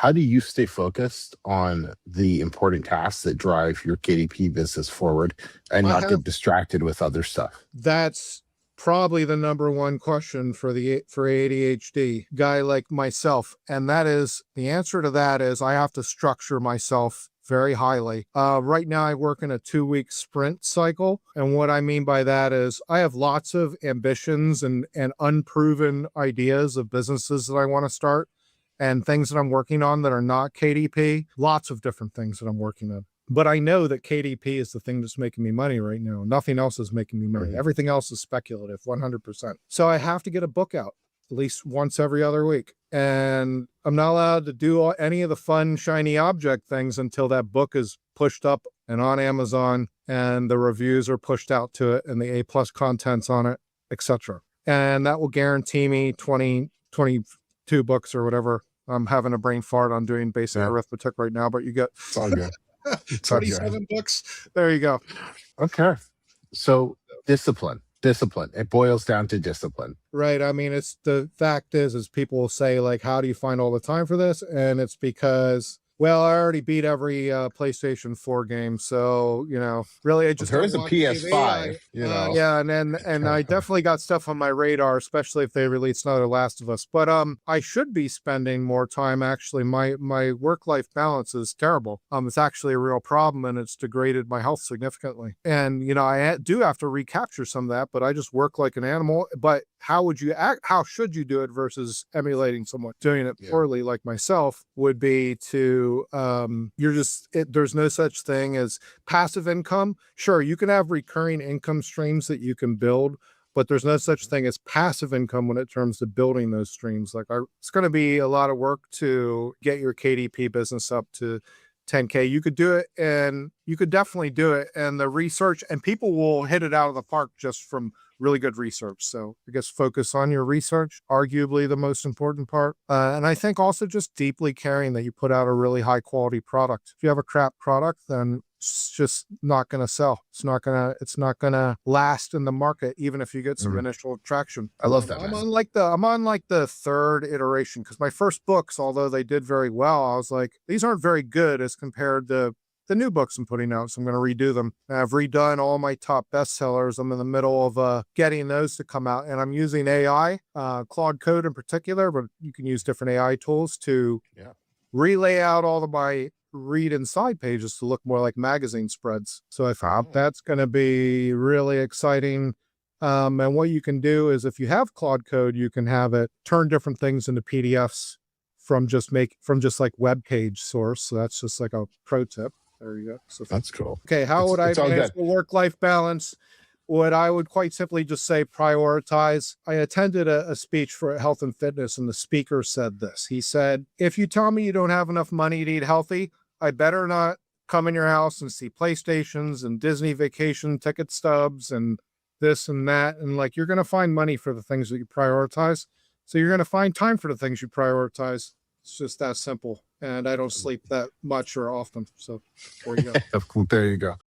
how do you stay focused on the important tasks that drive your KDP business forward and I not have get distracted with other stuff? That's probably the number one question for ADHD guy like myself. And that is the answer to that is I have to structure myself very highly. Right now I work in a 2-week sprint cycle. And what I mean by that is I have lots of ambitions and unproven ideas of businesses that I want to start and things that I'm working on that are not KDP, lots of different things that I'm working on. But I know that KDP is the thing that's making me money right now. Nothing else is making me money. Everything else is speculative, 100%. So I have to get a book out at least once every other week. And I'm not allowed to do any of the fun, shiny object things until that book is pushed up and on Amazon and the reviews are pushed out to it and the A+ content's on it, etc. And that will guarantee me 22 books or whatever. I'm having a brain fart on doing basic arithmetic right now, but you get It's all good. 27 books. There you go. Okay. So discipline. It boils down to discipline. Right. I mean, it's the fact is people will say like, how do you find all the time for this? And it's because, well, I already beat every PlayStation 4 game. So, really, I just There is a watch PS5, TV. Yeah. And I definitely got stuff on my radar, especially if they release another Last of Us. But I should be spending more time. Actually, my work-life balance is terrible. It's actually a real problem and it's degraded my health significantly. And, I do have to recapture some of that, but I just work like an animal. But how would you act? How should you do it versus emulating someone doing it poorly like myself would be to, there's no such thing as passive income. Sure, you can have recurring income streams that you can build, but there's no such thing as passive income when it comes to building those streams. Like it's going to be a lot of work to get your KDP business up to 10K. You could do it and you could definitely do it. And the research and people will hit it out of the park just from really good research. So I guess focus on your research, arguably the most important part. And I think also just deeply caring that you put out a really high quality product. If you have a crap product, then it's just not going to sell. It's not going to last in the market, even if you get some initial traction. I love that. I'm on like the third iteration because my first books, although they did very well, I was like, these aren't very good as compared to the new books I'm putting out. So I'm going to redo them. I've redone all my top bestsellers. I'm in the middle of getting those to come out and I'm using AI, Claude Code in particular, but you can use different AI tools to relay out all of my read inside pages to look more like magazine spreads. So I thought that's going to be really exciting. And what you can do is if you have Claude Code, you can have it turn different things into PDFs from just like web page source. So that's just like a pro tip. There you go. So that's cool. Okay. How would I manage the work-life balance? What I would quite simply just say, prioritize. I attended a speech for health and fitness and the speaker said this. He said, if you tell me you don't have enough money to eat healthy, I better not come in your house and see PlayStations and Disney vacation ticket stubs and this and that. And like, you're going to find money for the things that you prioritize. So you're going to find time for the things you prioritize. It's just that simple. And I don't sleep that much or often. So there you go. There you go.